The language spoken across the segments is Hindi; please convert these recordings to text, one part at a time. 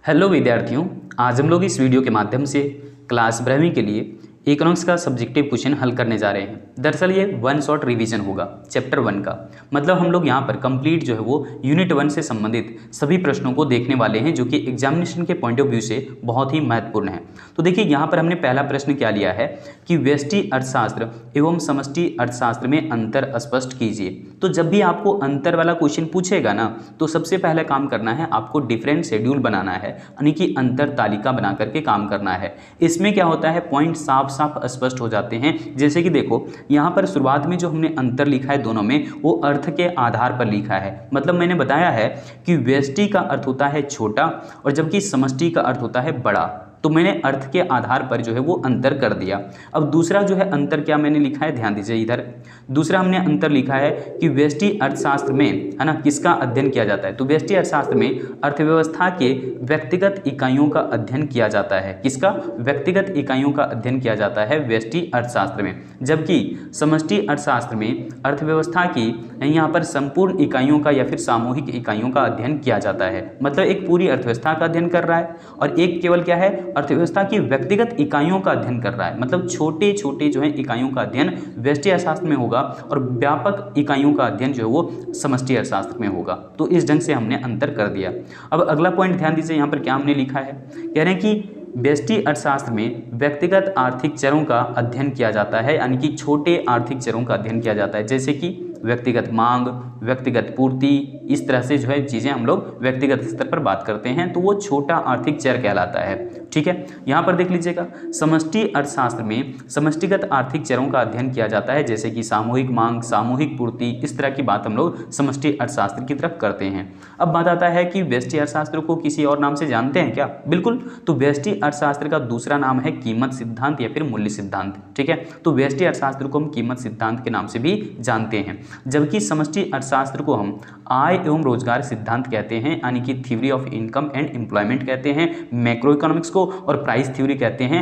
हेलो विद्यार्थियों, आज हम लोग इस वीडियो के माध्यम से क्लास 12वीं के लिए इकोनॉमिक्स का सब्जेक्टिव क्वेश्चन हल करने जा रहे हैं। दरअसल ये वन शॉट रिवीजन होगा चैप्टर 1 का। मतलब हम लोग यहाँ पर कंप्लीट जो है वो यूनिट 1 से संबंधित सभी प्रश्नों को देखने वाले हैं, जो कि एग्जामिनेशन के पॉइंट ऑफ व्यू से बहुत ही महत्वपूर्ण है। तो देखिए यहाँ पर हमने पहला प्रश्न क्या लिया है कि व्यष्टि अर्थशास्त्र एवं समष्टि अर्थशास्त्र में अंतर स्पष्ट कीजिए। तो जब भी आपको अंतर वाला क्वेश्चन पूछेगा ना, तो सबसे पहले काम करना है आपको डिफरेंट शेड्यूल बनाना है, यानी कि अंतर तालिका बना करके काम करना है। इसमें क्या होता है, पॉइंट साफ साफ स्पष्ट हो जाते हैं। जैसे कि देखो यहाँ पर शुरुआत में जो हमने अंतर लिखा है दोनों में, वो अर्थ के आधार पर लिखा है। मतलब मैंने बताया है कि व्यष्टि का अर्थ होता है छोटा और जबकि समष्टि का अर्थ होता है बड़ा। तो मैंने अर्थ के आधार पर जो है वो अंतर कर दिया। अब दूसरा जो है अंतर क्या मैंने लिखा है, ध्यान दीजिए इधर। दूसरा हमने अंतर लिखा है कि व्यष्टि अर्थशास्त्र में, है ना, किसका अध्ययन किया जाता है। तो व्यष्टि अर्थशास्त्र में अर्थव्यवस्था के व्यक्तिगत इकाइयों का अध्ययन किया जाता है। किसका? व्यक्तिगत इकाइयों का अध्ययन किया जाता है व्यष्टि अर्थशास्त्र में। जबकि समष्टि अर्थशास्त्र में अर्थव्यवस्था की यहाँ पर संपूर्ण इकाइयों का या फिर सामूहिक इकाइयों का अध्ययन किया जाता है। मतलब एक पूरी अर्थव्यवस्था का अध्ययन कर रहा है और एक केवल क्या है, अर्थव्यवस्था की व्यक्तिगत इकाइयों का अध्ययन कर रहा है। मतलब छोटे छोटे जो है इकाइयों का अध्ययन व्यष्टि अर्थशास्त्र में होगा और व्यापक इकाइयों का अध्ययन जो है वो समष्टि अर्थशास्त्र में होगा। तो इस ढंग से हमने अंतर कर दिया। अब अगला पॉइंट ध्यान दीजिए, यहाँ पर क्या हमने लिखा है, कह रहे हैं कि व्यष्टि अर्थशास्त्र में व्यक्तिगत आर्थिक चरों का अध्ययन किया जाता है, यानी कि छोटे आर्थिक चरों का अध्ययन किया जाता है। जैसे कि व्यक्तिगत मांग, व्यक्तिगत पूर्ति, इस तरह से जो है चीज़ें हम लोग व्यक्तिगत स्तर पर बात करते हैं, तो वो छोटा आर्थिक चर कहलाता है। ठीक है, यहाँ पर देख लीजिएगा, समष्टि अर्थशास्त्र में समष्टिगत आर्थिक चरों का अध्ययन किया जाता है, जैसे कि सामूहिक मांग, सामूहिक पूर्ति, इस तरह की बात हम लोग समष्टि अर्थशास्त्र की तरफ करते हैं। अब बात आता है कि व्यष्टि अर्थशास्त्र को किसी और नाम से जानते हैं क्या? बिल्कुल। तो व्यष्टि अर्थशास्त्र का दूसरा नाम है कीमत सिद्धांत या फिर मूल्य सिद्धांत। ठीक है, तो व्यष्टि अर्थशास्त्र को हम कीमत सिद्धांत के नाम से भी जानते हैं। जबकि समष्टि अर्थशास्त्र को हम आय एवं रोजगार सिद्धांत कहते हैं, यानी कि theory of income and employment कहते हैं मैक्रो इकोनॉमिक्स को, और प्राइस थ्योरी कहते हैं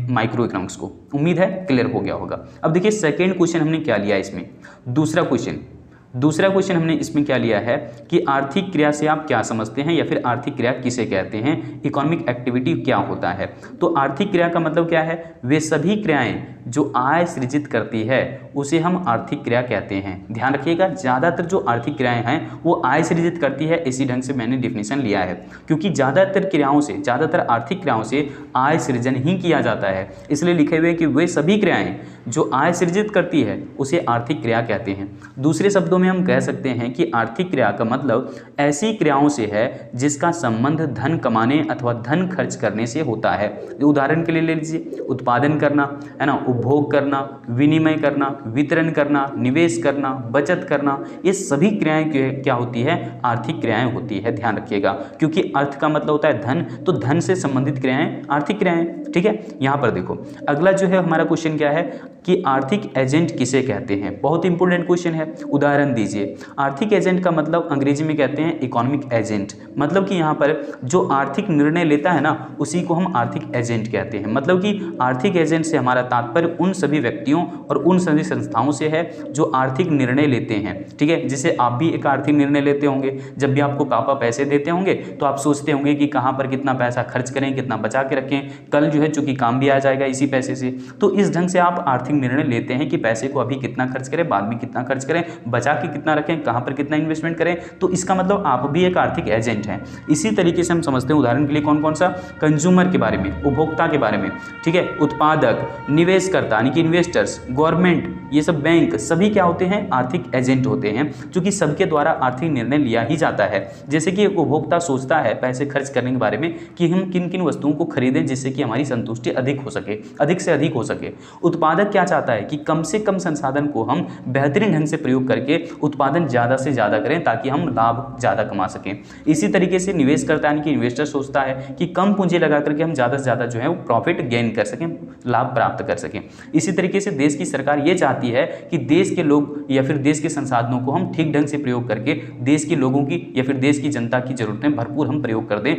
माइक्रो इकोनॉमिक्स को। उम्मीद है क्लियर हो गया होगा। अब देखिए सेकेंड क्वेश्चन हमने क्या लिया इसमें, दूसरा क्वेश्चन हमने इसमें क्या लिया है कि आर्थिक क्रिया से आप क्या समझते हैं या फिर आर्थिक क्रिया किसे कहते हैं, इकोनॉमिक एक्टिविटी क्या होता है। तो आर्थिक क्रिया का मतलब क्या है, वे सभी क्रियाएं जो आय सृजित करती है उसे हम आर्थिक क्रिया कहते हैं। ध्यान रखिएगा, ज़्यादातर जो आर्थिक क्रियाएं हैं वो आय सृजित करती है, इसी ढंग से मैंने डिफिनेशन लिया है, क्योंकि ज़्यादातर आर्थिक क्रियाओं से आय सृजन ही किया जाता है। इसलिए लिखे हुए कि वे सभी क्रियाएं जो आय सृजित करती है उसे आर्थिक क्रिया कहते हैं। दूसरे शब्दों में हम कह सकते हैं कि आर्थिक क्रिया का मतलब ऐसी क्रियाओं से है जिसका संबंध धन कमाने अथवा धन खर्च करने से होता है। उदाहरण के लिए ले लीजिए, उत्पादन करना, है ना, उपभोग करना, विनिमय करना, वितरण करना, निवेश करना, बचत करना, ये सभी क्रियाएं क्या होती है, आर्थिक क्रियाएं होती है। ध्यान रखिएगा, क्योंकि अर्थ का मतलब होता है धन, तो धन से संबंधित क्रियाएं आर्थिक क्रियाएं। ठीक है, यहाँ पर देखो अगला जो है हमारा क्वेश्चन क्या है कि आर्थिक एजेंट किसे कहते हैं। बहुत इंपॉर्टेंट क्वेश्चन है, उदाहरण दीजिए। आर्थिक एजेंट का मतलब अंग्रेजी में कहते हैं इकोनॉमिक एजेंट। मतलब कि यहाँ पर जो आर्थिक निर्णय लेता है ना, उसी को हम आर्थिक एजेंट कहते हैं। मतलब कि आर्थिक एजेंट से हमारा तात्पर्य उन सभी व्यक्तियों और उन सभी संस्थाओं से है जो आर्थिक निर्णय लेते हैं। ठीक है, जैसे आप भी एक आर्थिक निर्णय लेते होंगे। जब भी आपको पापा पैसे देते होंगे तो आप सोचते होंगे कि कहाँ पर कितना पैसा खर्च करें, कितना बचा के रखें, कल जो है चूंकि काम भी आ जाएगा इसी पैसे से। तो इस ढंग से आप आर्थिक निर्णय लेते हैं कि पैसे को अभी कितना खर्च करें, बाद में कितना खर्च करें, बचा के कितना रखें, कहाँ पर कितना इन्वेस्टमेंट करें। तो इसका मतलब आप भी एक आर्थिक एजेंट हैं। इसी तरीके से हम समझते हैं, उदाहरण के लिए कौन कौन सा, कंज्यूमर के बारे में, उपभोक्ता के बारे में। ठीक है, उत्पादक, निवेशकर्ता यानी कि इन्वेस्टर्स, गवर्नमेंट, ये सब बैंक, सभी क्या होते हैं, आर्थिक एजेंट होते हैं, क्योंकि सबके द्वारा आर्थिक निर्णय लिया ही जाता है। जैसे कि एक उपभोक्ता सोचता है पैसे खर्च करने के बारे में कि हम किन किन वस्तुओं को खरीदें जिससे कि हमारी संतुष्टि अधिक हो सके, अधिक से अधिक हो सके। उत्पादक क्या चाहता है कि कम से कम संसाधन को हम बेहतरीन ढंग से प्रयोग करके उत्पादन ज़्यादा से ज़्यादा करें ताकि हम लाभ ज़्यादा कमा सकें। इसी तरीके से निवेशकर्ता यानी कि इन्वेस्टर सोचता है कि कम पूंजी लगा करके हम ज़्यादा से ज़्यादा जो है वो प्रॉफिट गेन कर सकें, लाभ प्राप्त कर सकें। इसी तरीके से देश की सरकार ये चाहती है कि देश के लोग या फिर देश के संसाधनों को हम ठीक ढंग से प्रयोग करके देश के लोगों की या फिर देश की जनता की जरूरतें भरपूर हम प्रयोग कर दें,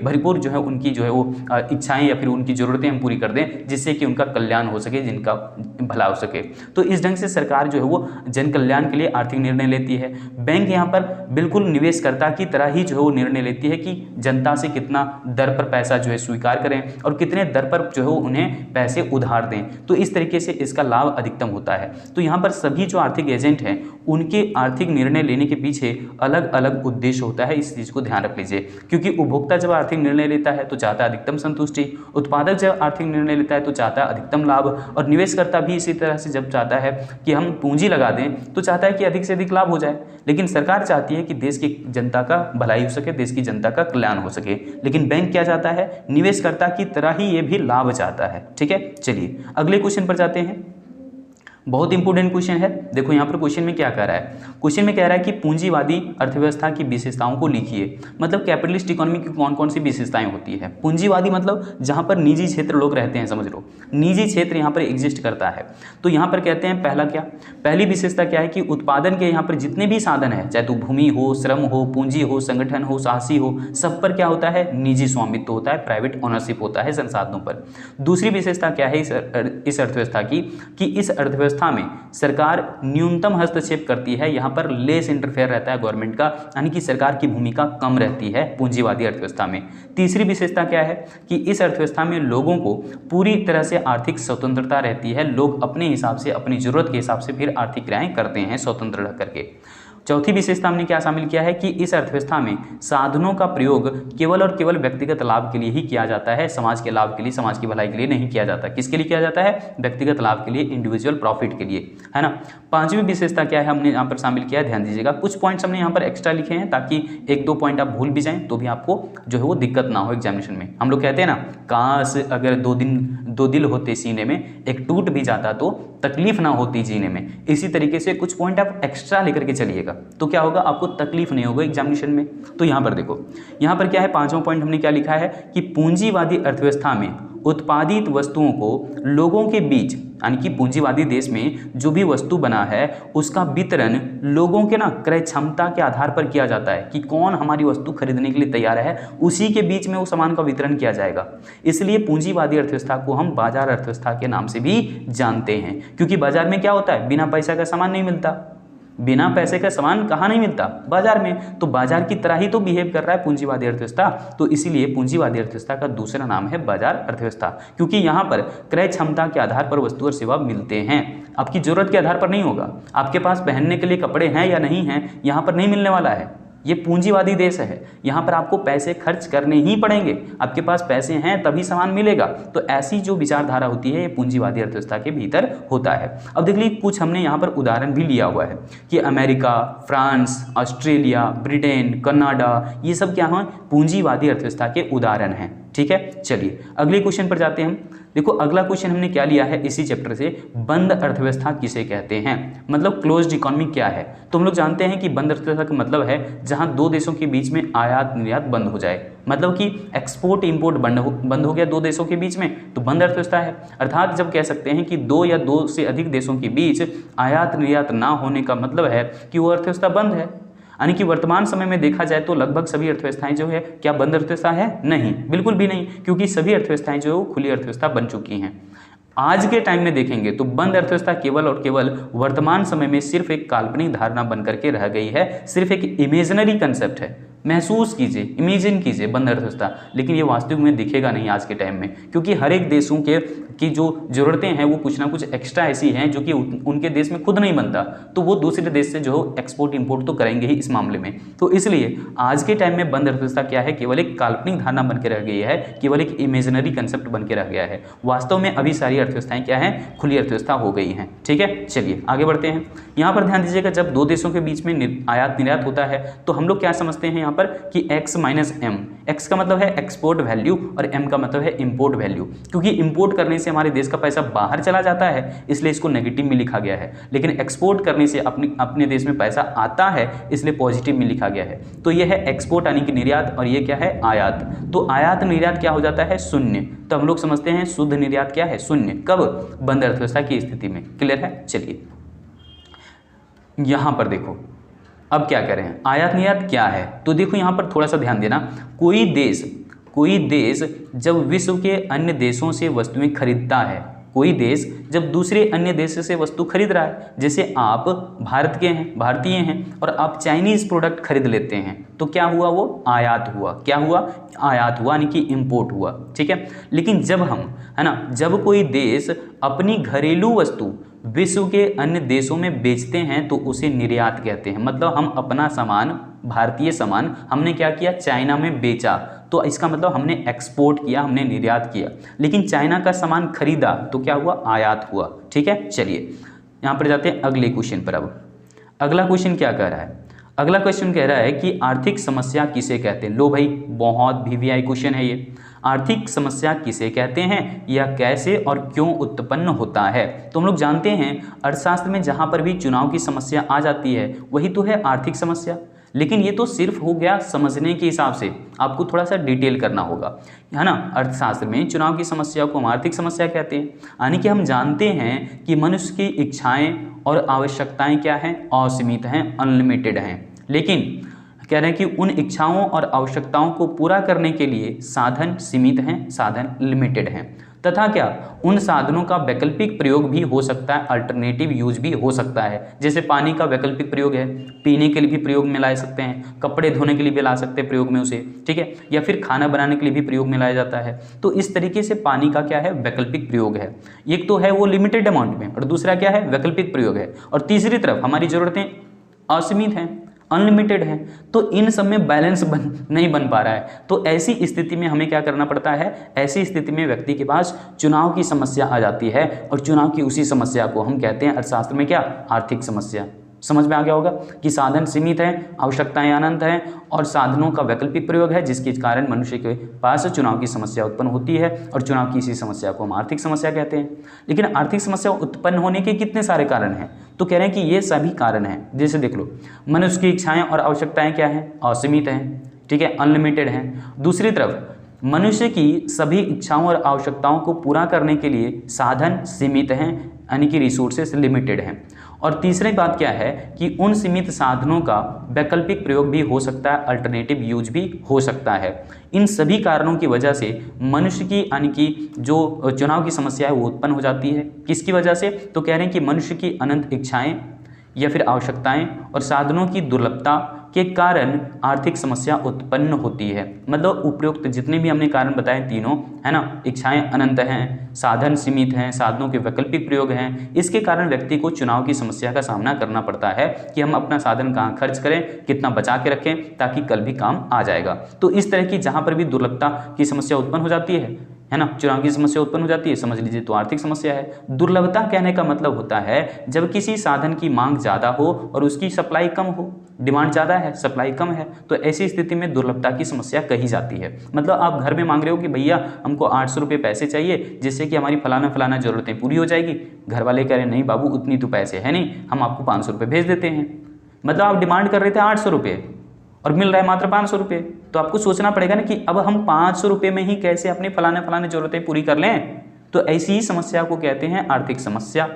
भरपूर जो है उनकी जो है वो इच्छाएं या फिर उनकी ज़रूरतें हम पूरी कर दें, जिससे कि उनका कल्याण हो सके, जिनका भला हो सके। तो इस ढंग से सरकार जो है वो जन कल्याण के लिए आर्थिक निर्णय लेती है। बैंक यहाँ पर बिल्कुल निवेशकर्ता की तरह ही जो है वो निर्णय लेती है कि जनता से कितना दर पर पैसा जो है स्वीकार करें और कितने दर पर जो है वो उन्हें पैसे उधार दें। तो इस तरीके से इसका लाभ अधिकतम होता है। तो यहाँ पर सभी जो आर्थिक एजेंट हैं उनके आर्थिक निर्णय लेने के पीछे अलग अलग उद्देश्य होता है, इस चीज़ को ध्यान रख लीजिए। क्योंकि उपभोक्ता जब आर्थिक निर्णय लेता है तो चाहता है अधिकतम संतुष्टि, उत्पादक जब आर्थिक निर्णय लेता है तो चाहता है अधिकतम लाभ, और निवेशकर्ता भी इसी तरह से जब चाहता है कि हम पूंजी लगा दें तो चाहता है कि अधिक से अधिक लाभ हो जाए। लेकिन सरकार चाहती है कि देश की जनता का भलाई हो सके, देश की जनता का कल्याण हो सके। लेकिन बैंक क्या चाहता है, निवेशकर्ता की तरह ही ये भी लाभ चाहता है। ठीक है, चलिए अगले क्वेश्चन पर जाते हैं। बहुत इंपॉर्टेंट क्वेश्चन है। देखो यहाँ पर क्वेश्चन में क्या कह रहा है, क्वेश्चन में कह रहा है कि पूंजीवादी अर्थव्यवस्था की विशेषताओं को लिखिए। मतलब कैपिटलिस्ट इकोनॉमी की कौन कौन सी विशेषताएं होती है। पूंजीवादी मतलब जहाँ पर निजी क्षेत्र लोग रहते हैं, समझ लो निजी क्षेत्र यहाँ पर एग्जिस्ट करता है। तो यहाँ पर कहते हैं पहला क्या, पहली विशेषता क्या है कि उत्पादन के यहाँ पर जितने भी साधन है, चाहे तो भूमि हो, श्रम हो, पूंजी हो, संगठन हो, साहसी हो, सब पर क्या होता है, निजी स्वामित्व होता है, प्राइवेट ओनरशिप होता है संसाधनों पर। दूसरी विशेषता क्या है इस अर्थव्यवस्था की, कि इस अर्थव्यवस्था में सरकार न्यूनतम हस्तक्षेप करती है। यहाँ पर लेस इंटरफेयर रहता है गवर्नमेंट का, यानी कि सरकार की भूमिका कम रहती है पूंजीवादी अर्थव्यवस्था में। तीसरी विशेषता क्या है कि इस अर्थव्यवस्था में लोगों को पूरी तरह से आर्थिक स्वतंत्रता रहती है। लोग अपने हिसाब से, अपनी जरूरत के हिसाब से फिर आर्थिक क्रियाएं करते हैं स्वतंत्र रह करके। चौथी विशेषता हमने क्या शामिल किया है कि इस अर्थव्यवस्था में साधनों का प्रयोग केवल और केवल व्यक्तिगत लाभ के लिए ही किया जाता है, समाज के लाभ के लिए, समाज की भलाई के लिए नहीं किया जाता। किसके लिए किया जाता है, व्यक्तिगत लाभ के लिए, इंडिविजुअल प्रॉफिट के लिए, है ना। पांचवी विशेषता क्या है हमने यहाँ पर शामिल किया है, ध्यान दीजिएगा। कुछ पॉइंट्स हमने यहाँ पर एक्स्ट्रा लिखे हैं ताकि एक दो पॉइंट आप भूल भी जाएं तो भी आपको जो है वो दिक्कत ना हो एग्जामिनेशन में। हम लोग कहते हैं ना, काश अगर दो दिल होते सीने में, एक टूट भी जाता तो तकलीफ ना होती जीने में। इसी तरीके से कुछ पॉइंट आप एक्स्ट्रा लेकर के चलिएगा तो क्या होगा, आपको तकलीफ नहीं होगा एग्जामिनेशन में। तो यहाँ पर देखो, यहाँ पर क्या है, पांचवा पॉइंट हमने क्या लिखा है कि पूंजीवादी अर्थव्यवस्था में उत्पादित वस्तुओं को लोगों के बीच, यानी कि पूंजीवादी देश में जो भी वस्तु बना है उसका वितरण लोगों के ना क्रय क्षमता के आधार पर किया जाता है, कि कौन हमारी वस्तु खरीदने के लिए तैयार है, उसी के बीच में वो सामान का वितरण किया जाएगा। इसलिए पूंजीवादी अर्थव्यवस्था को हम बाजार अर्थव्यवस्था के नाम से भी जानते हैं, क्योंकि बाजार में क्या होता है, बिना पैसा का सामान नहीं मिलता। बिना पैसे का सामान कहाँ नहीं मिलता, बाजार में। तो बाजार की तरह ही तो बिहेव कर रहा है पूंजीवादी अर्थव्यवस्था। तो इसीलिए पूंजीवादी अर्थव्यवस्था का दूसरा नाम है बाजार अर्थव्यवस्था, क्योंकि यहाँ पर क्रय क्षमता के आधार पर वस्तु और सेवा मिलते हैं। आपकी जरूरत के आधार पर नहीं होगा, आपके पास पहनने के लिए कपड़े हैं या नहीं हैं यहाँ पर नहीं मिलने वाला है। ये पूंजीवादी देश है, यहाँ पर आपको पैसे खर्च करने ही पड़ेंगे, आपके पास पैसे हैं तभी सामान मिलेगा। तो ऐसी जो विचारधारा होती है ये पूंजीवादी अर्थव्यवस्था के भीतर होता है। अब देख लीजिए, कुछ हमने यहाँ पर उदाहरण भी लिया हुआ है कि America, France, Australia, Britain, Canada, ये सब क्या हैं, पूंजीवादी अर्थव्यवस्था के उदाहरण हैं। ठीक है, चलिए अगले क्वेश्चन पर जाते हैं हम। देखो अगला क्वेश्चन हमने क्या लिया है इसी चैप्टर से, बंद अर्थव्यवस्था किसे कहते हैं, मतलब क्लोज्ड इकोनॉमी क्या है। तो हम लोग जानते हैं कि बंद अर्थव्यवस्था का मतलब है जहां दो देशों के बीच में आयात निर्यात बंद हो जाए, मतलब कि एक्सपोर्ट इंपोर्ट बंद हो गया दो देशों के बीच में, तो बंद अर्थव्यवस्था है। अर्थात जब कह सकते हैं कि दो या दो से अधिक देशों के बीच आयात निर्यात ना होने का मतलब है कि वो अर्थव्यवस्था बंद है। यानी कि वर्तमान समय में देखा जाए तो लगभग सभी अर्थव्यवस्थाएं जो है क्या बंद अर्थव्यवस्था है, नहीं, बिल्कुल भी नहीं, क्योंकि सभी अर्थव्यवस्थाएं जो है खुली अर्थव्यवस्था बन चुकी हैं। आज के टाइम में देखेंगे तो बंद अर्थव्यवस्था केवल और केवल वर्तमान समय में सिर्फ एक काल्पनिक धारणा बन करके रह गई है, सिर्फ एक इमेजिनरी कंसेप्ट है। महसूस कीजिए, इमेजिन कीजिए बंद अर्थव्यवस्था, लेकिन ये वास्तविक में दिखेगा नहीं आज के टाइम में, क्योंकि हर एक देशों की जो ज़रूरतें हैं वो कुछ ना कुछ एक्स्ट्रा ऐसी हैं जो कि उनके देश में खुद नहीं बनता, तो वो दूसरे देश से जो एक्सपोर्ट इंपोर्ट तो करेंगे ही इस मामले में। तो इसलिए आज के टाइम में बंद अर्थव्यवस्था क्या है, केवल एक काल्पनिक धारणा बन के रह गई है, केवल एक इमेजिनरी कंसेप्ट बन के रह गया है। वास्तव में अभी सारी अर्थव्यवस्थाएं क्या है, खुली अर्थव्यवस्था हो गई हैं। ठीक है, चलिए आगे बढ़ते हैं। यहाँ पर ध्यान दीजिएगा, जब दो देशों के बीच में आयात निर्यात होता है तो हम लोग क्या समझते हैं यहाँ पर कि x माइनस एम, एक्स का मतलब है एक्सपोर्ट वैल्यू और m का मतलब है इंपोर्ट वैल्यू, क्योंकि इंपोर्ट करने से हमारे देश का पैसा बाहर चला जाता है इसलिए इसको नेगेटिव में लिखा गया है, लेकिन एक्सपोर्ट करने से अपने देश में पैसा आता है इसलिए पॉजिटिव में लिखा गया है। तो ये है एक्सपोर्ट यानी कि निर्यात, और ये क्या है, आयात। तो आयात निर्यात क्या हो जाता है, शून्य। तो हम लोग समझते हैं शुद्ध निर्यात क्या है, शून्य। कब, बंद अर्थव्यवस्था की स्थिति में। क्लियर है, चलिए यहां पर देखो अब क्या करें, आयात निर्यात क्या है। तो देखो यहाँ पर थोड़ा सा ध्यान देना, कोई देश जब विश्व के अन्य देशों से वस्तुएं खरीदता है, कोई देश जब दूसरे अन्य देश से वस्तु खरीद रहा है, जैसे आप भारत के हैं, भारतीय हैं और आप चाइनीज़ प्रोडक्ट खरीद लेते हैं, तो क्या हुआ, वो आयात हुआ। क्या हुआ, आयात हुआ, यानी कि इम्पोर्ट हुआ। ठीक है, लेकिन जब हम, है ना, जब कोई देश अपनी घरेलू वस्तु विश्व के अन्य देशों में बेचते हैं तो उसे निर्यात कहते हैं। मतलब हम अपना सामान, भारतीय सामान हमने क्या किया, चाइना में बेचा, तो इसका मतलब हमने एक्सपोर्ट किया, हमने निर्यात किया। लेकिन चाइना का सामान खरीदा तो क्या हुआ, आयात हुआ। ठीक है, चलिए यहाँ पर जाते हैं अगले क्वेश्चन पर। अब अगला क्वेश्चन क्या कह रहा है, अगला क्वेश्चन कह रहा है कि आर्थिक समस्या किसे कहते हैं। लो भाई, बहुत VVI क्वेश्चन है ये। आर्थिक समस्या किसे कहते हैं, यह कैसे और क्यों उत्पन्न होता है। तो हम लोग जानते हैं अर्थशास्त्र में जहाँ पर भी चुनाव की समस्या आ जाती है वही तो है आर्थिक समस्या। लेकिन ये तो सिर्फ हो गया समझने के हिसाब से, आपको थोड़ा सा डिटेल करना होगा, है ना। अर्थशास्त्र में चुनाव की समस्या को हम आर्थिक समस्या कहते हैं, यानी कि हम जानते हैं कि मनुष्य की इच्छाएं और आवश्यकताएं क्या हैं, असीमित हैं, अनलिमिटेड हैं। लेकिन कह रहे हैं कि उन इच्छाओं और आवश्यकताओं को पूरा करने के लिए साधन सीमित हैं, साधन लिमिटेड हैं, तथा क्या उन साधनों का वैकल्पिक प्रयोग भी हो सकता है, अल्टरनेटिव यूज भी हो सकता है। जैसे पानी का वैकल्पिक प्रयोग है, पीने के लिए भी प्रयोग में ला सकते हैं, कपड़े धोने के लिए भी ला सकते हैं प्रयोग में उसे, ठीक है, या फिर खाना बनाने के लिए भी प्रयोग में लाया जाता है। तो इस तरीके से पानी का क्या है, वैकल्पिक प्रयोग है। एक तो है वो लिमिटेड अमाउंट में, और दूसरा क्या है, वैकल्पिक प्रयोग है। और तीसरी तरफ हमारी ज़रूरतें असीमित हैं, अनलिमिटेड है, तो इन सब में बैलेंस नहीं बन पा रहा है। तो ऐसी स्थिति में हमें क्या करना पड़ता है, ऐसी स्थिति में व्यक्ति के पास चुनाव की समस्या आ जाती है, और चुनाव की उसी समस्या को हम कहते हैं अर्थशास्त्र में क्या, आर्थिक समस्या। समझ में आ गया होगा कि साधन सीमित हैं, आवश्यकताएं अनंत हैं, और साधनों का वैकल्पिक प्रयोग है, जिसके कारण मनुष्य के पास चुनाव की समस्या उत्पन्न होती है, और चुनाव की इसी समस्या को हम आर्थिक समस्या कहते हैं। लेकिन आर्थिक समस्या उत्पन्न होने के कितने सारे कारण हैं, तो कह रहे हैं कि ये सभी कारण हैं। जैसे देख लो, मनुष्य की इच्छाएं और आवश्यकताएं क्या हैं, असीमित हैं, ठीक है, अनलिमिटेड हैं। दूसरी तरफ मनुष्य की सभी इच्छाओं और आवश्यकताओं को पूरा करने के लिए साधन सीमित हैं, यानी कि रिसोर्सेस लिमिटेड हैं। और तीसरी बात क्या है कि उन सीमित साधनों का वैकल्पिक प्रयोग भी हो सकता है, अल्टरनेटिव यूज भी हो सकता है। इन सभी कारणों की वजह से मनुष्य की, यानी कि जो चुनाव की समस्या है वो उत्पन्न हो जाती है। किसकी वजह से, तो कह रहे हैं कि मनुष्य की अनंत इच्छाएं या फिर आवश्यकताएं और साधनों की दुर्लभता के कारण आर्थिक समस्या उत्पन्न होती है। मतलब उपरोक्त जितने भी हमने कारण बताए तीनों, है ना, इच्छाएं अनंत हैं, साधन सीमित हैं, साधनों के वैकल्पिक प्रयोग हैं, इसके कारण व्यक्ति को चुनाव की समस्या का सामना करना पड़ता है कि हम अपना साधन कहाँ खर्च करें, कितना बचा के रखें ताकि कल भी काम आ जाएगा। तो इस तरह की जहाँ पर भी दुर्लभता की समस्या उत्पन्न हो जाती है ना, चुनाव की समस्या उत्पन्न हो जाती है, समझ लीजिए तो आर्थिक समस्या है। दुर्लभता कहने का मतलब होता है जब किसी साधन की मांग ज़्यादा हो और उसकी सप्लाई कम हो, डिमांड ज़्यादा है, सप्लाई कम है, तो ऐसी स्थिति में दुर्लभता की समस्या कही जाती है। मतलब आप घर में मांग रहे हो कि भैया हमको 800 रुपये पैसे चाहिए जिससे कि हमारी फलाना ज़रूरतें पूरी हो जाएगी। घर वाले कह रहे हैं नहीं बाबू उतनी तो पैसे है नहीं, हम आपको 500 रुपये भेज देते हैं। मतलब आप डिमांड कर रहे थे 800 रुपये और मिल रहा है मात्र 500 रुपये, तो आपको सोचना पड़ेगा ना कि अब हम 500 रुपये में ही कैसे अपनी फलाने ज़रूरतें पूरी कर लें। तो ऐसी ही समस्या को कहते हैं आर्थिक समस्या।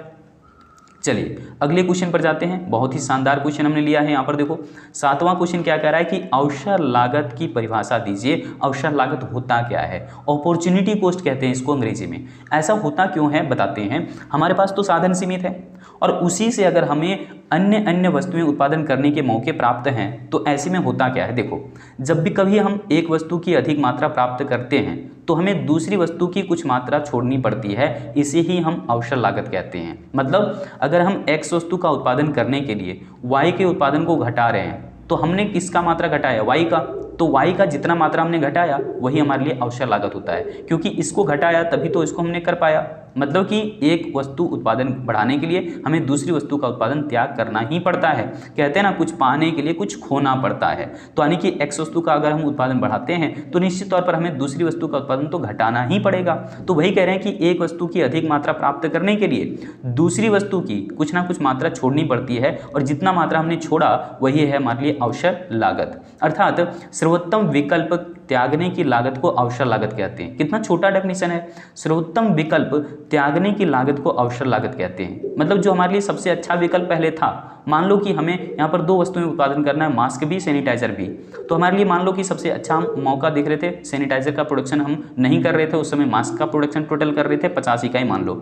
चलिए अगले क्वेश्चन पर जाते हैं। बहुत ही शानदार क्वेश्चन हमने लिया है यहाँ पर। देखो 7वां क्वेश्चन क्या कह रहा है कि अवसर लागत की परिभाषा दीजिए। अवसर लागत होता क्या है, अपॉर्चुनिटी कॉस्ट कहते हैं इसको अंग्रेजी में। ऐसा होता क्यों है बताते हैं। हमारे पास तो साधन सीमित है और उसी से अगर हमें अन्य वस्तुएं उत्पादन करने के मौके प्राप्त हैं तो ऐसे में होता क्या है। देखो जब भी कभी हम एक वस्तु की अधिक मात्रा प्राप्त करते हैं तो हमें दूसरी वस्तु की कुछ मात्रा छोड़नी पड़ती है, इसे ही हम अवसर लागत कहते हैं। मतलब अगर हम X वस्तु का उत्पादन करने के लिए Y के उत्पादन को घटा रहे हैं तो हमने किसका मात्रा घटाया, Y का, तो Y का जितना मात्रा हमने घटाया वही हमारे लिए अवसर लागत होता है, क्योंकि इसको घटाया तभी तो इसको हमने कर पाया। मतलब कि एक वस्तु उत्पादन बढ़ाने के लिए हमें दूसरी वस्तु का उत्पादन त्याग करना ही पड़ता है। कहते हैं ना कुछ पाने के लिए कुछ खोना पड़ता है। तो यानी कि X वस्तु का अगर हम उत्पादन बढ़ाते हैं तो निश्चित तौर पर हमें दूसरी वस्तु का उत्पादन तो घटाना ही पड़ेगा। तो वही कह रहे हैं कि एक वस्तु की अधिक मात्रा प्राप्त करने के लिए दूसरी वस्तु की कुछ ना कुछ मात्रा छोड़नी पड़ती है, और जितना मात्रा हमने छोड़ा वही है हमारे लिए अवसर लागत। अर्थात सर्वोत्तम विकल्प त्यागने की लागत को अवसर लागत कहते हैं। कितना छोटा डेफिनेशन है। सर्वोत्तम विकल्प त्यागने की लागत को अवसर लागत कहते हैं। मतलब जो हमारे लिए सबसे अच्छा विकल्प पहले था, मान लो कि हमें यहाँ पर 2 वस्तुएं उत्पादन करना है, मास्क भी सैनिटाइजर भी, तो हमारे लिए मान लो कि सबसे अच्छा मौका देख रहे थे, सैनिटाइजर का प्रोडक्शन हम नहीं कर रहे थे, उस समय मास्क का प्रोडक्शन टोटल कर रहे थे 50 इकाई मान लो।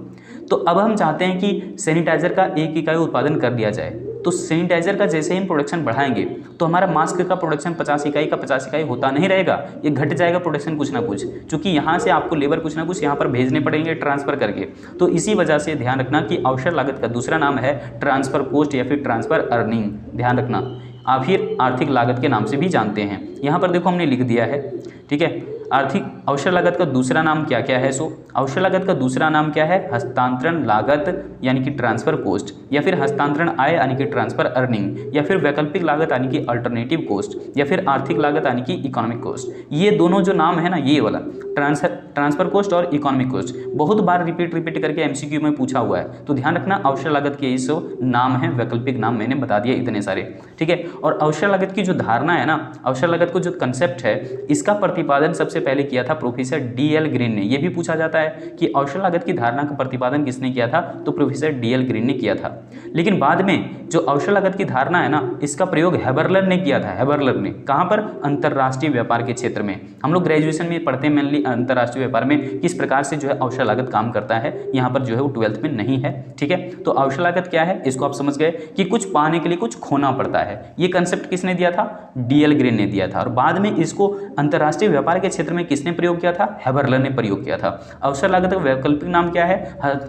तो अब हम चाहते हैं कि सैनिटाइजर का 1 इकाई उत्पादन कर दिया जाए। तो सैनिटाइजर का जैसे ही हम प्रोडक्शन बढ़ाएंगे तो हमारा मास्क का प्रोडक्शन 50 इकाई का 50 इकाई होता नहीं रहेगा, ये घट जाएगा प्रोडक्शन कुछ ना कुछ, क्योंकि यहाँ से आपको लेबर कुछ ना कुछ यहाँ पर भेजने पड़ेंगे ट्रांसफर करके। तो इसी वजह से ध्यान रखना कि अवसर लागत का दूसरा नाम है ट्रांसफर कॉस्ट या फिर ट्रांसफर अर्निंग, ध्यान रखना। आप फिर आर्थिक लागत के नाम से भी जानते हैं। यहाँ पर देखो हमने लिख दिया है, ठीक है। आर्थिक अवसर लागत का दूसरा नाम क्या क्या है? सो अवसर लागत का दूसरा नाम क्या है? हस्तांतरण लागत यानी कि ट्रांसफर कॉस्ट, या फिर हस्तांतरण आय यानी कि ट्रांसफर अर्निंग, या फिर वैकल्पिक लागत यानी कि अल्टरनेटिव कॉस्ट, या फिर आर्थिक लागत यानी कि इकोनॉमिक कॉस्ट। ये दोनों जो नाम है ना, ये वाला ट्रांसफर कॉस्ट और इकोनॉमिक कॉस्ट बहुत बार रिपीट करके एमसीक्यू में पूछा हुआ है, तो ध्यान रखना। अवसर लागत के इस नाम है, वैकल्पिक नाम मैंने बता दिया इतने सारे, ठीक है। और अवसर लागत की जो धारणा है ना, अवसर लागत को जो कंसेप्ट है, इसका प्रतिपादन सबसे पहले किया था प्रोफेसर डीएल ग्रीन ने। यह भी पूछा जाता है कि अवसर लागत की धारणा का प्रतिपादन किसने किया था, तो प्रोफेसर डीएल ग्रीन ने किया था। लेकिन बाद में जो अवसर लागत की धारणा है ना, इसका प्रयोग हैबरलर ने किया था। हैबरलर ने कहां पर? अंतरराष्ट्रीय व्यापार के क्षेत्र में। हम लोग ग्रेजुएशन में पढ़ते हैं मेनली अंतरराष्ट्रीय व्यापार में किस प्रकार से जो है अवसर लागत काम करता है, यहाँ पर जो है वो 12th में नहीं है, ठीक है। तो अवसर लागत क्या है, इसको आप समझ गए कि कुछ पाने के लिए कुछ खोना पड़ता है। ये कंसेप्ट किसने दिया था? डीएल ग्रीन ने दिया था। और बाद में इसको अंतरराष्ट्रीय व्यापार के क्षेत्र में किसने प्रयोग किया था? हैबरलर ने प्रयोग किया था। अवसर लागत का वैकल्पिक नाम क्या है?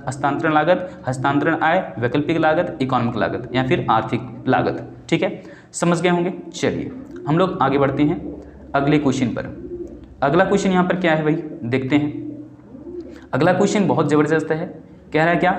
हस्तांतरण लागत, हस्तांतरण आय, वैकल्पिक लागत, इकोनॉमिक लागत या फिर आर्थिक लागत, ठीक है। समझ गए होंगे। चलिए हम लोग आगे बढ़ते हैं अगले क्वेश्चन पर। अगला क्वेश्चन यहाँ पर क्या है भाई, देखते हैं। अगला क्वेश्चन बहुत जबरदस्त है। कह रहा है क्या?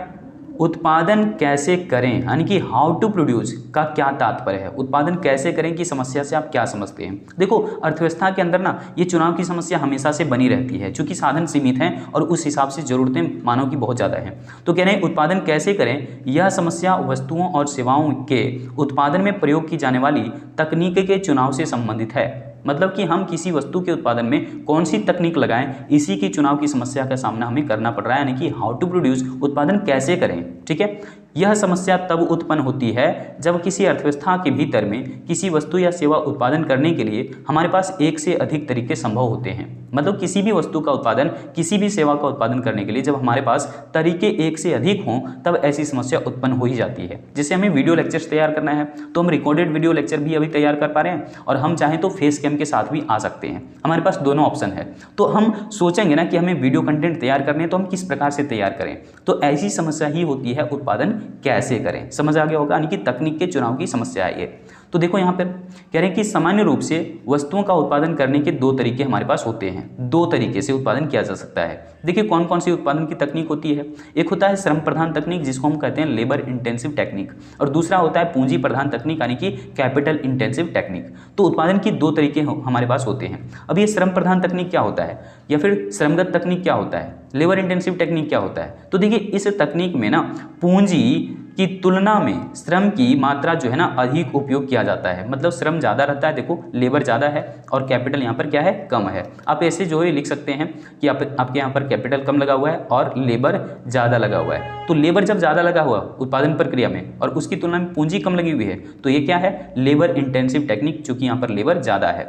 उत्पादन कैसे करें, यानी कि हाउ टू प्रोड्यूस का क्या तात्पर्य है? उत्पादन कैसे करें की समस्या से आप क्या समझते हैं? देखो अर्थव्यवस्था के अंदर ना ये चुनाव की समस्या हमेशा से बनी रहती है, क्योंकि साधन सीमित हैं और उस हिसाब से जरूरतें मानव की बहुत ज़्यादा हैं। तो कह रहे हैं उत्पादन कैसे करें, यह समस्या वस्तुओं और सेवाओं के उत्पादन में प्रयोग की जाने वाली तकनीक के चुनाव से संबंधित है। मतलब कि हम किसी वस्तु के उत्पादन में कौन सी तकनीक लगाएं, इसी की चुनाव की समस्या का सामना हमें करना पड़ रहा है, यानी कि हाउ टू प्रोड्यूस, उत्पादन कैसे करें, ठीक है। यह समस्या तब उत्पन्न होती है जब किसी अर्थव्यवस्था के भीतर में किसी वस्तु या सेवा उत्पादन करने के लिए हमारे पास एक से अधिक तरीके संभव होते हैं। मतलब किसी भी वस्तु का उत्पादन, किसी भी सेवा का उत्पादन करने के लिए जब हमारे पास तरीके एक से अधिक हों, तब ऐसी समस्या उत्पन्न हो ही जाती है। जैसे हमें वीडियो लेक्चर्स तैयार करना है तो हम रिकॉर्डेड वीडियो लेक्चर भी अभी तैयार कर पा रहे हैं, और हम चाहें तो फेस कैम के साथ भी आ सकते हैं। हमारे पास दोनों ऑप्शन है। तो हम सोचेंगे ना कि हमें वीडियो कंटेंट तैयार करने हैं, तो हम किस प्रकार से तैयार करें। तो ऐसी समस्या ही होती है उत्पादन कैसे करें। समझ आ गया होगा, यानी कि तकनीक के चुनाव की समस्या है ये। तो देखो यहाँ पर कह रहे हैं कि सामान्य रूप से वस्तुओं का उत्पादन करने के 2 तरीके हमारे पास होते हैं। 2 तरीके से उत्पादन किया जा सकता है। देखिए कौन कौन सी उत्पादन की तकनीक होती है। एक होता है श्रम प्रधान तकनीक, जिसको हम कहते हैं लेबर इंटेंसिव टेक्निक, और दूसरा होता है पूंजी प्रधान तकनीक, यानी कि कैपिटल इंटेंसिव टेक्निक। तो उत्पादन की 2 तरीके हमारे पास होते हैं। अब ये श्रम प्रधान तकनीक क्या होता है, या फिर श्रमगत तकनीक क्या होता है, लेबर इंटेंसिव टेक्निक क्या होता है। तो देखिए इस तकनीक में ना पूंजी की तुलना में श्रम की मात्रा जो है ना अधिक उपयोग किया जाता है। मतलब श्रम ज़्यादा रहता है, देखो लेबर ज़्यादा है और कैपिटल यहाँ पर क्या है, कम है। आप ऐसे जो है लिख सकते हैं कि आपके यहाँ पर कैपिटल कम लगा हुआ है और लेबर ज़्यादा लगा हुआ है। तो लेबर जब ज़्यादा लगा हुआ उत्पादन प्रक्रिया में और उसकी तुलना में पूंजी कम लगी हुई है, तो ये क्या है, लेबर इंटेंसिव टेक्निक, चूँकि यहाँ पर लेबर ज़्यादा है।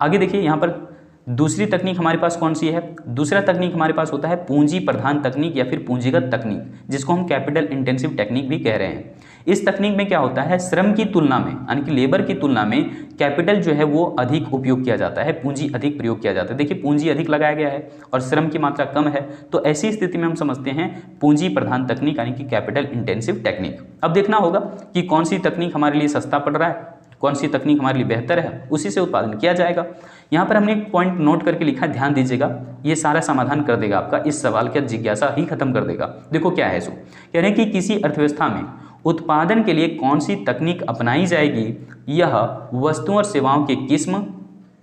आगे देखिए यहाँ पर दूसरी तकनीक हमारे पास कौन सी है। दूसरा तकनीक हमारे पास होता है पूंजी प्रधान तकनीक या फिर पूंजीगत तकनीक, जिसको हम कैपिटल इंटेंसिव टेक्निक भी कह रहे हैं। इस तकनीक में क्या होता है, श्रम की तुलना में यानी कि लेबर की तुलना में कैपिटल जो है वो अधिक उपयोग किया जाता है, पूंजी अधिक प्रयोग किया जाता है। देखिए पूंजी अधिक लगाया गया है और श्रम की मात्रा कम है, तो ऐसी स्थिति में हम समझते हैं पूंजी प्रधान तकनीक यानी कि कैपिटल इंटेंसिव टेक्निक। अब देखना होगा कि कौन सी तकनीक हमारे लिए सस्ता पड़ रहा है, कौन सी तकनीक हमारे लिए बेहतर है, उसी से उत्पादन किया जाएगा। यहाँ पर हमने एक पॉइंट नोट करके लिखा है, ध्यान दीजिएगा, ये सारा समाधान कर देगा आपका, इस सवाल की जिज्ञासा ही खत्म कर देगा। देखो क्या है सो, कह रहे हैं कि किसी अर्थव्यवस्था में उत्पादन के लिए कौन सी तकनीक अपनाई जाएगी, यह वस्तुओं और सेवाओं की किस्म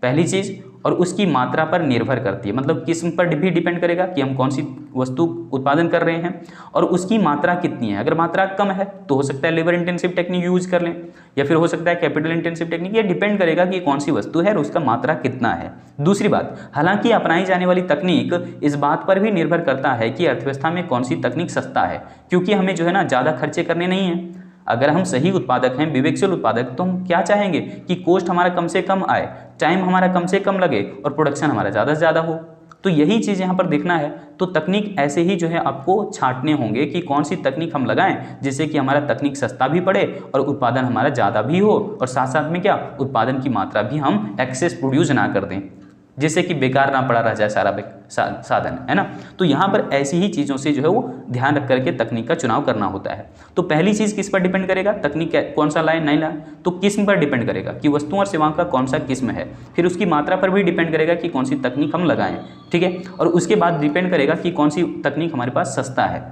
पहली चीज़, और उसकी मात्रा पर निर्भर करती है। मतलब किस्म पर भी डिपेंड करेगा कि हम कौन सी वस्तु उत्पादन कर रहे हैं, और उसकी मात्रा कितनी है। अगर मात्रा कम है तो हो सकता है लेबर इंटेंसिव टेक्निक यूज कर लें, या फिर हो सकता है कैपिटल इंटेंसिव टेक्निक। ये डिपेंड करेगा कि कौन सी वस्तु है और उसका मात्रा कितना है। दूसरी बात, हालांकि अपनाई जाने वाली तकनीक इस बात पर भी निर्भर करता है कि अर्थव्यवस्था में कौन सी तकनीक सस्ता है, क्योंकि हमें जो है ना ज़्यादा खर्चे करने नहीं है। अगर हम सही उत्पादक हैं, विवेकशील उत्पादक, तो हम क्या चाहेंगे कि कॉस्ट हमारा कम से कम आए, टाइम हमारा कम से कम लगे और प्रोडक्शन हमारा ज़्यादा से ज़्यादा हो। तो यही चीज़ यहाँ पर देखना है। तो तकनीक ऐसे ही जो है आपको छांटने होंगे कि कौन सी तकनीक हम लगाएं जिससे कि हमारा तकनीक सस्ता भी पड़े और उत्पादन हमारा ज़्यादा भी हो, और साथ साथ में क्या, उत्पादन की मात्रा भी हम एक्सेस प्रोड्यूस ना कर दें, जिससे कि बेकार ना पड़ा रह जाए सारा साधन, है ना। तो यहाँ पर ऐसी ही चीज़ों से जो है वो ध्यान रख करके तकनीक का चुनाव करना होता है। तो पहली चीज़ किस पर डिपेंड करेगा, तकनीक कौन सा लाए नहीं लाए, तो किस्म पर डिपेंड करेगा कि वस्तुओं और सेवाओं का कौन सा किस्म है। फिर उसकी मात्रा पर भी डिपेंड करेगा कि कौन सी तकनीक हम लगाएं, ठीक है। और उसके बाद डिपेंड करेगा कि कौन सी तकनीक हमारे पास सस्ता है।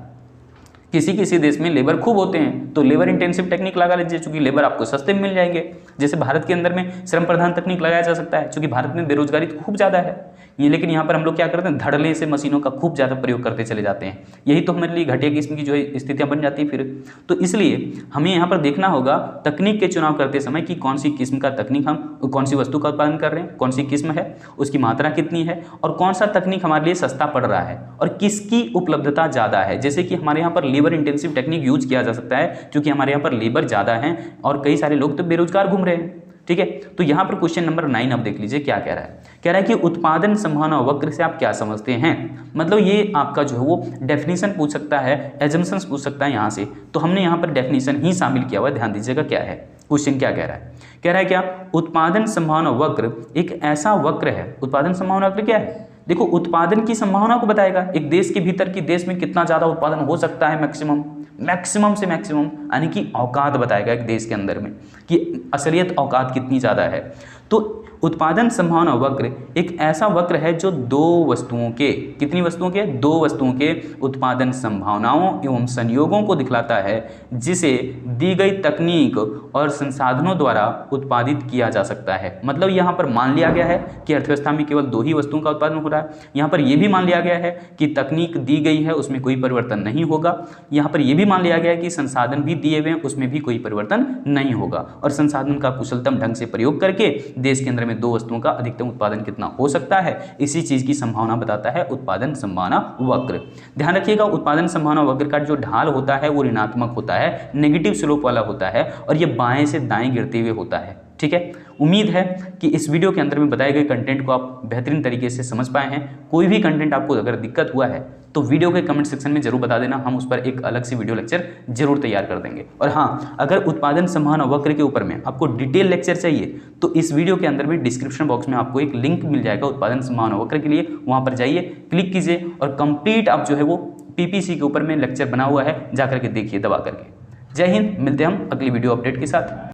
किसी किसी देश में लेबर खूब होते हैं तो लेबर इंटेंसिव टेक्निक लगा लीजिए, चूंकि लेबर आपको सस्ते में मिल जाएंगे। जैसे भारत के अंदर में श्रम प्रधान तकनीक लगाया जा सकता है, क्योंकि भारत में बेरोजगारी तो खूब ज़्यादा है ये, लेकिन यहाँ पर हम लोग क्या करते हैं, धड़ल्ले से मशीनों का खूब ज़्यादा प्रयोग करते चले जाते हैं। यही तो हमारे लिए घटिया किस्म की जो है स्थितियाँ बन जाती है फिर। तो इसलिए हमें यहाँ पर देखना होगा तकनीक के चुनाव करते समय कि कौन सी किस्म का तकनीक हम, कौन सी वस्तु का उत्पादन कर रहे हैं, कौन सी किस्म है, उसकी मात्रा कितनी है, और कौन सा तकनीक हमारे लिए सस्ता पड़ रहा है और किसकी उपलब्धता ज़्यादा है। जैसे कि हमारे यहाँ पर लेबर इंटेंसिव टेक्निक यूज किया जा सकता है, क्योंकि हमारे यहाँ पर लेबर ज़्यादा है और कई सारे लोग तो बेरोजगार घूम रहे हैं, ठीक है। तो यहाँ पर क्वेश्चन नंबर 9 अब देख लीजिए क्या कह रहा है। कह रहा है कि उत्पादन संभावना वक्र से आप क्या समझते हैं। मतलब ये आपका जो है वो डेफिनेशन पूछ सकता है, एजम्पशंस पूछ सकता है यहाँ से। तो हमने यहाँ पर डेफिनेशन ही शामिल किया हुआ है, ध्यान दीजिएगा क्या है क्वेश्चन क्या कह रहा है। कह रहा है क्या, उत्पादन संभावना वक्र एक ऐसा वक्र है। उत्पादन संभावना वक्र क्या है, देखो उत्पादन की संभावना को बताएगा, एक देश के भीतर की देश में कितना ज़्यादा उत्पादन हो सकता है, मैक्सिमम से मैक्सिमम, यानी कि औकात बताएगा एक देश के अंदर में कि असलियत औकात कितनी ज़्यादा है। तो उत्पादन संभावना वक्र एक ऐसा वक्र है जो दो वस्तुओं के, कितनी वस्तुओं के, दो वस्तुओं के उत्पादन संभावनाओं एवं संयोगों को दिखलाता है, जिसे दी गई तकनीक और संसाधनों द्वारा उत्पादित किया जा सकता है। मतलब यहाँ पर मान लिया गया है कि अर्थव्यवस्था में केवल दो ही वस्तुओं का उत्पादन हो रहा है। यहाँ पर यह भी मान लिया गया है कि तकनीक दी गई है, उसमें कोई परिवर्तन नहीं होगा। यहाँ पर यह भी मान लिया गया है कि संसाधन भी दिए हुए हैं, उसमें भी कोई परिवर्तन नहीं होगा, और संसाधन का कुशलतम ढंग से प्रयोग करके देश के अंदर में दो वस्तुओं का अधिकतम उत्पादन कितना हो सकता है, इसी चीज की संभावना बताता है उत्पादन संभावना वक्र। ध्यान रखिएगा, उत्पादन संभावना वक्र का जो ढाल होता है वो ऋणात्मक होता है, नेगेटिव स्लोप वाला होता है, और ये बाएं से दाएं गिरते हुए होता है, ठीक है। उम्मीद है कि इस वीडियो के अंदर में बताए गए कंटेंट को आप बेहतरीन तरीके से समझ पाए हैं। कोई भी कंटेंट आपको अगर दिक्कत हुआ है तो वीडियो के कमेंट सेक्शन में जरूर बता देना, हम उस पर एक अलग से वीडियो लेक्चर जरूर तैयार कर देंगे। और हाँ, अगर उत्पादन संभावना वक्र के ऊपर में आपको डिटेल लेक्चर चाहिए तो इस वीडियो के अंदर में डिस्क्रिप्शन बॉक्स में आपको एक लिंक मिल जाएगा उत्पादन संभावना वक्र के लिए, वहाँ पर जाइए, क्लिक कीजिए और कंप्लीट आप जो है वो PPC के ऊपर में लेक्चर बना हुआ है, जाकर के देखिए दबा करके। जय हिंद, मिलते हैं हम अगली वीडियो अपडेट के साथ।